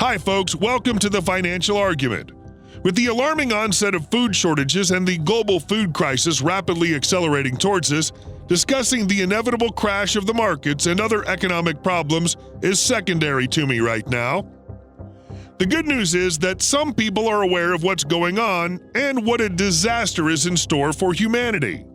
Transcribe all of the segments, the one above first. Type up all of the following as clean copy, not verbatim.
Hi folks, welcome to the Financial Argument. With the alarming onset of food shortages and the global food crisis rapidly accelerating towards us, discussing the inevitable crash of the markets and other economic problems is secondary to me right now. The good news is that some people are aware of what's going on and what a disaster is in store for humanity.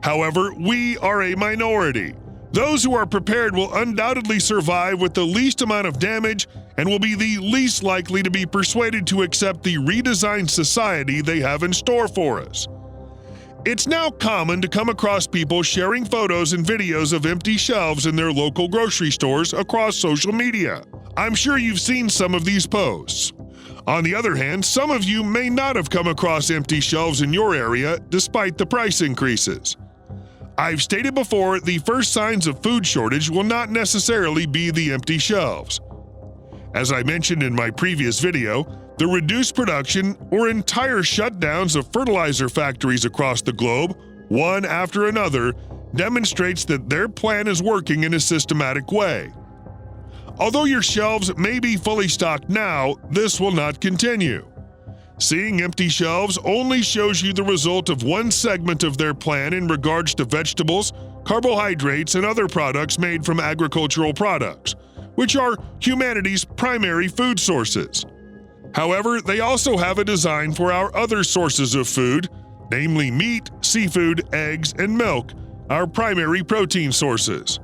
However, we are a minority. Those who are prepared will undoubtedly survive with the least amount of damage and will be the least likely to be persuaded to accept the redesigned society they have in store for us. It's now common to come across people sharing photos and videos of empty shelves in their local grocery stores across social media. I'm sure you've seen some of these posts. On the other hand, some of you may not have come across empty shelves in your area despite the price increases. I've stated before, the first signs of food shortage will not necessarily be the empty shelves. As I mentioned in my previous video, the reduced production or entire shutdowns of fertilizer factories across the globe, one after another, demonstrates that their plan is working in a systematic way. Although your shelves may be fully stocked now, this will not continue. Seeing empty shelves only shows you the result of one segment of their plan in regards to vegetables, carbohydrates, and other products made from agricultural products, which are humanity's primary food sources. However, they also have a design for our other sources of food, namely meat, seafood, eggs, and milk, our primary protein sources.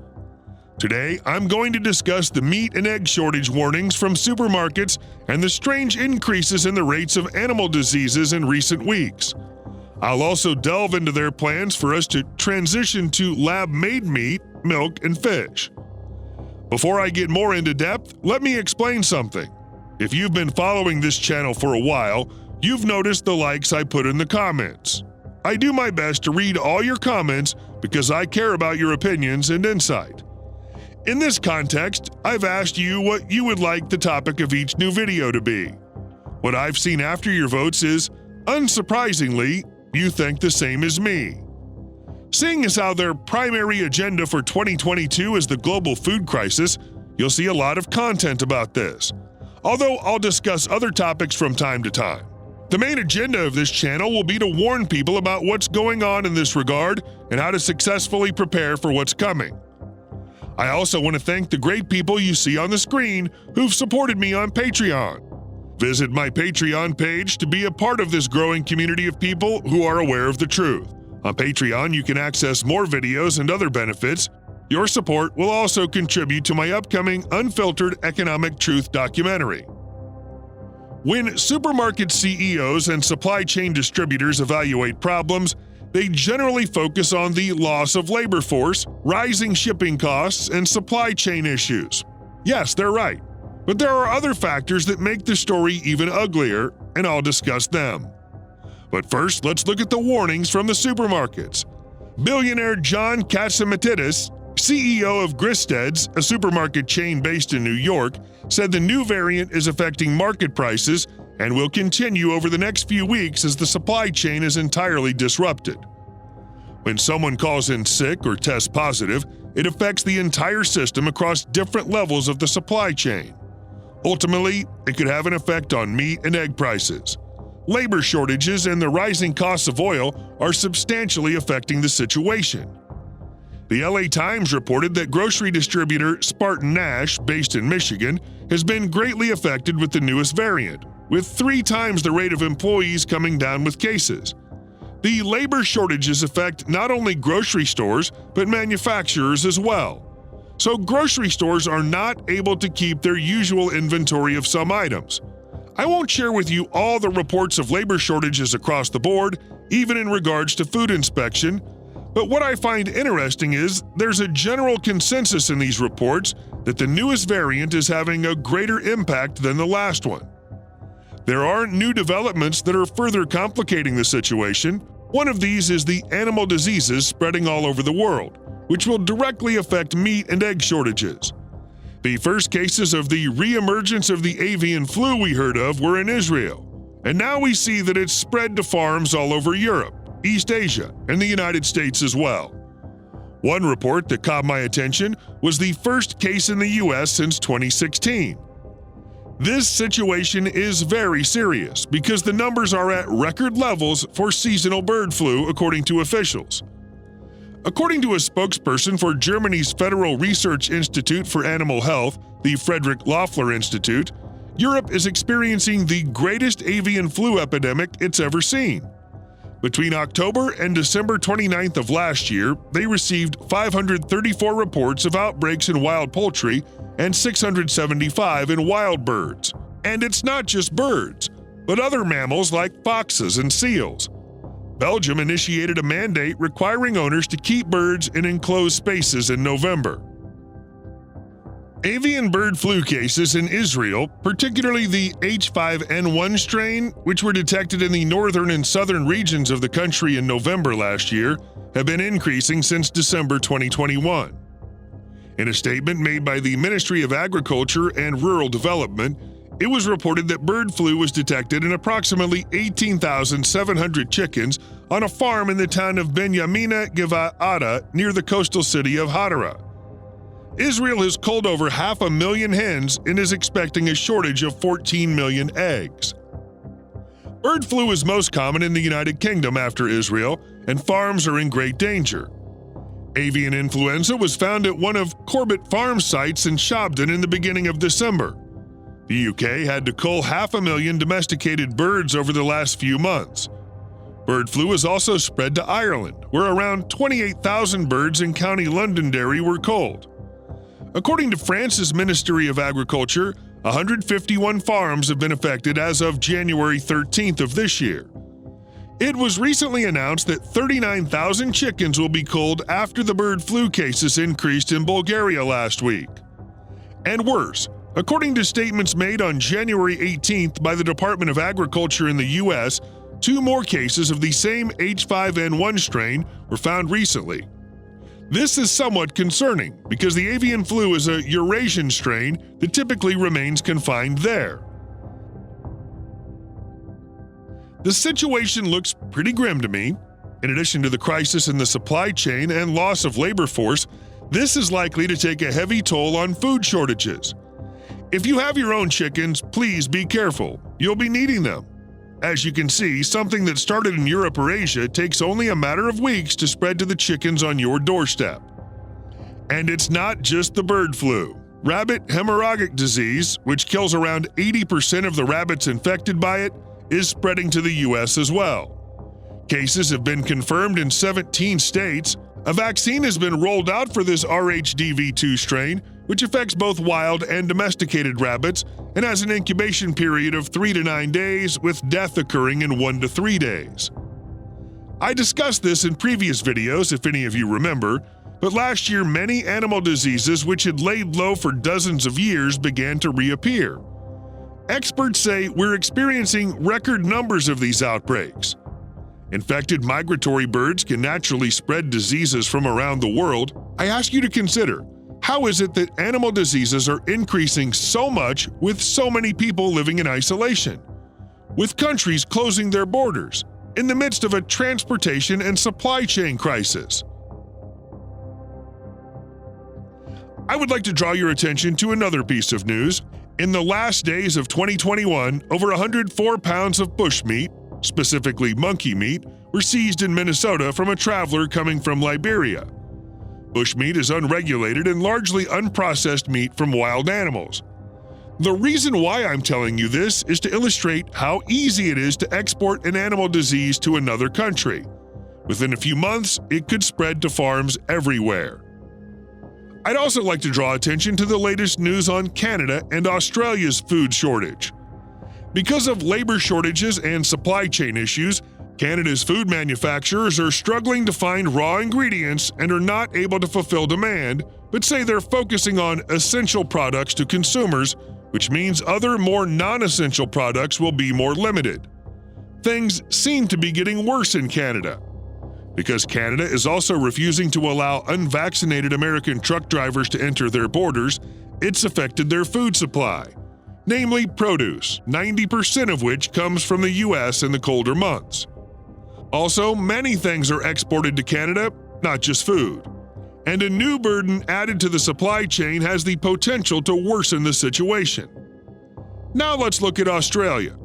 Today, I'm going to discuss the meat and egg shortage warnings from supermarkets and the strange increases in the rates of animal diseases in recent weeks. I'll also delve into their plans for us to transition to lab-made meat, milk, and fish. Before I get more into depth, let me explain something. If you've been following this channel for a while, you've noticed the likes I put in the comments. I do my best to read all your comments because I care about your opinions and insight. In this context, I've asked you what you would like the topic of each new video to be. What I've seen after your votes is, unsurprisingly, you think the same as me. Seeing as how their primary agenda for 2022 is the global food crisis, you'll see a lot of content about this, although I'll discuss other topics from time to time. The main agenda of this channel will be to warn people about what's going on in this regard and how to successfully prepare for what's coming. I also want to thank the great people you see on the screen who've supported me on Patreon. Visit my Patreon page to be a part of this growing community of people who are aware of the truth. On Patreon, you can access more videos and other benefits. Your support will also contribute to my upcoming Unfiltered Economic Truth documentary. When supermarket CEOs and supply chain distributors evaluate problems, they generally focus on the loss of labor force, rising shipping costs, and supply chain issues. Yes, they're right. But there are other factors that make the story even uglier, and I'll discuss them. But first, let's look at the warnings from the supermarkets. Billionaire John Catsimatidis, CEO of Gristed's, a supermarket chain based in New York, said the new variant is affecting market prices and will continue over the next few weeks as the supply chain is entirely disrupted. When someone calls in sick or tests positive, it affects the entire system across different levels of the supply chain. Ultimately, it could have an effect on meat and egg prices. Labor shortages and the rising costs of oil are substantially affecting the situation. The LA Times reported that grocery distributor Spartan Nash, based in Michigan, has been greatly affected with the newest variant, with 3 times the rate of employees coming down with cases. The labor shortages affect not only grocery stores, but manufacturers as well. So grocery stores are not able to keep their usual inventory of some items. I won't share with you all the reports of labor shortages across the board, even in regards to food inspection, but what I find interesting is there's a general consensus in these reports that the newest variant is having a greater impact than the last one. There are new developments that are further complicating the situation. One of these is the animal diseases spreading all over the world, which will directly affect meat and egg shortages. The first cases of the reemergence of the avian flu we heard of were in Israel, and now we see that it's spread to farms all over Europe, East Asia, and the United States as well. One report that caught my attention was the first case in the U.S. since 2016. This situation is very serious because the numbers are at record levels for seasonal bird flu, according to officials. According to a spokesperson for Germany's Federal Research Institute for Animal Health, the Friedrich Loeffler Institute, Europe is experiencing the greatest avian flu epidemic it's ever seen. Between October and December 29th of last year, they received 534 reports of outbreaks in wild poultry and 675 in wild birds. And it's not just birds, but other mammals like foxes and seals. Belgium initiated a mandate requiring owners to keep birds in enclosed spaces in November. Avian bird flu cases in Israel, particularly the H5N1 strain, which were detected in the northern and southern regions of the country in November last year, have been increasing since December 2021. In a statement made by the Ministry of Agriculture and Rural Development, it was reported that bird flu was detected in approximately 18,700 chickens on a farm in the town of Benyamina Giva'ata near the coastal city of Hadara. Israel has culled over 500,000 hens and is expecting a shortage of 14 million eggs. Bird flu is most common in the United Kingdom after Israel, and farms are in great danger. Avian influenza was found at one of Corbett Farm sites in Shabden in the beginning of December. The UK had to cull 500,000 domesticated birds over the last few months. Bird flu has also spread to Ireland, where around 28,000 birds in County Londonderry were culled. According to France's Ministry of Agriculture, 151 farms have been affected as of January 13th of this year. It was recently announced that 39,000 chickens will be culled after the bird flu cases increased in Bulgaria last week. And worse, according to statements made on January 18th by the Department of Agriculture in the U.S., 2 more cases of the same H5N1 strain were found recently. This is somewhat concerning because the avian flu is a Eurasian strain that typically remains confined there. The situation looks pretty grim to me. In addition to the crisis in the supply chain and loss of labor force, this is likely to take a heavy toll on food shortages. If you have your own chickens, please be careful. You'll be needing them. As you can see, something that started in Europe or Asia takes only a matter of weeks to spread to the chickens on your doorstep. And it's not just the bird flu. Rabbit hemorrhagic disease, which kills around 80% of the rabbits infected by it, is spreading to the U.S. as well. Cases have been confirmed in 17 states. A vaccine has been rolled out for this RHDV2 strain, which affects both wild and domesticated rabbits and has an incubation period of 3 to 9 days, with death occurring in 1 to 3 days. I discussed this in previous videos, if any of you remember, but last year many animal diseases which had laid low for dozens of years began to reappear. Experts say we're experiencing record numbers of these outbreaks. Infected migratory birds can naturally spread diseases from around the world. I ask you to consider, how is it that animal diseases are increasing so much with so many people living in isolation? With countries closing their borders, in the midst of a transportation and supply chain crisis? I would like to draw your attention to another piece of news. In the last days of 2021, over 104 pounds of bushmeat, specifically monkey meat, were seized in Minnesota from a traveler coming from Liberia. Bushmeat is unregulated and largely unprocessed meat from wild animals. The reason why I'm telling you this is to illustrate how easy it is to export an animal disease to another country. Within a few months, it could spread to farms everywhere. I'd also like to draw attention to the latest news on Canada and Australia's food shortage. Because of labor shortages and supply chain issues, Canada's food manufacturers are struggling to find raw ingredients and are not able to fulfill demand, but say they're focusing on essential products to consumers, which means other more non-essential products will be more limited. Things seem to be getting worse in Canada. Because Canada is also refusing to allow unvaccinated American truck drivers to enter their borders, it's affected their food supply, namely produce, 90% of which comes from the U.S. in the colder months. Also, many things are exported to Canada, not just food. And a new burden added to the supply chain has the potential to worsen the situation. Now let's look at Australia.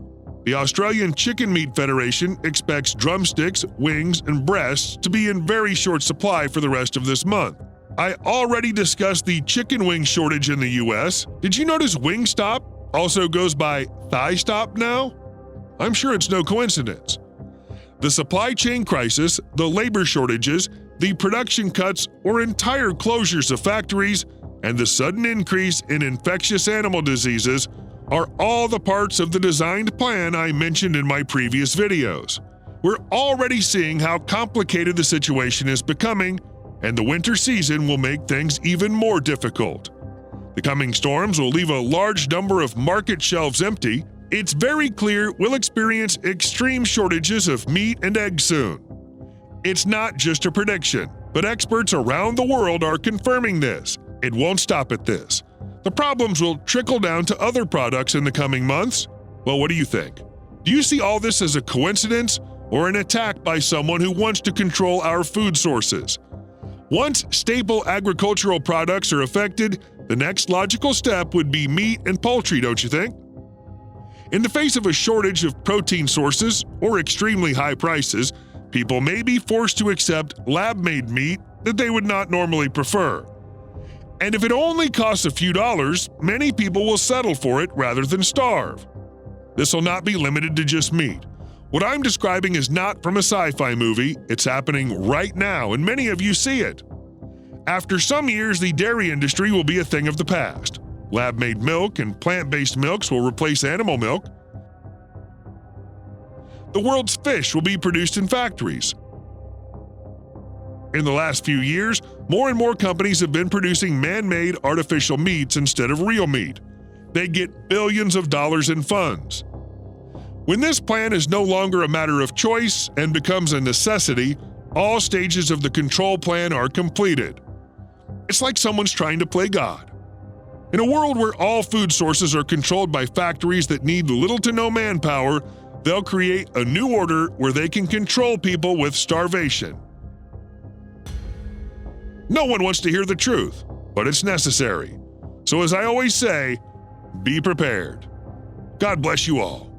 The Australian Chicken Meat Federation expects drumsticks, wings, and breasts to be in very short supply for the rest of this month. I already discussed the chicken wing shortage in the US. Did you notice Wingstop also goes by Thigh Stop now? I'm sure it's no coincidence. The supply chain crisis, the labor shortages, the production cuts or entire closures of factories, and the sudden increase in infectious animal diseases are all the parts of the designed plan I mentioned in my previous videos. We're already seeing how complicated the situation is becoming, and the winter season will make things even more difficult. The coming storms will leave a large number of market shelves empty. It's very clear we'll experience extreme shortages of meat and eggs soon. It's not just a prediction, but experts around the world are confirming this. It won't stop at this. The problems will trickle down to other products in the coming months. Well, what do you think? Do you see all this as a coincidence or an attack by someone who wants to control our food sources? Once staple agricultural products are affected, the next logical step would be meat and poultry, don't you think? In the face of a shortage of protein sources or extremely high prices, people may be forced to accept lab-made meat that they would not normally prefer. And if it only costs a few dollars, many people will settle for it rather than starve. This will not be limited to just meat. What I'm describing is not from a sci-fi movie, it's happening right now, and many of you see it. After some years, the dairy industry will be a thing of the past. Lab-made milk and plant-based milks will replace animal milk. The world's fish will be produced in factories. In the last few years, more and more companies have been producing man-made artificial meats instead of real meat. They get billions of dollars in funds. When this plan is no longer a matter of choice and becomes a necessity, all stages of the control plan are completed. It's like someone's trying to play God. In a world where all food sources are controlled by factories that need little to no manpower, they'll create a new order where they can control people with starvation. No one wants to hear the truth, but it's necessary. So as I always say, be prepared. God bless you all.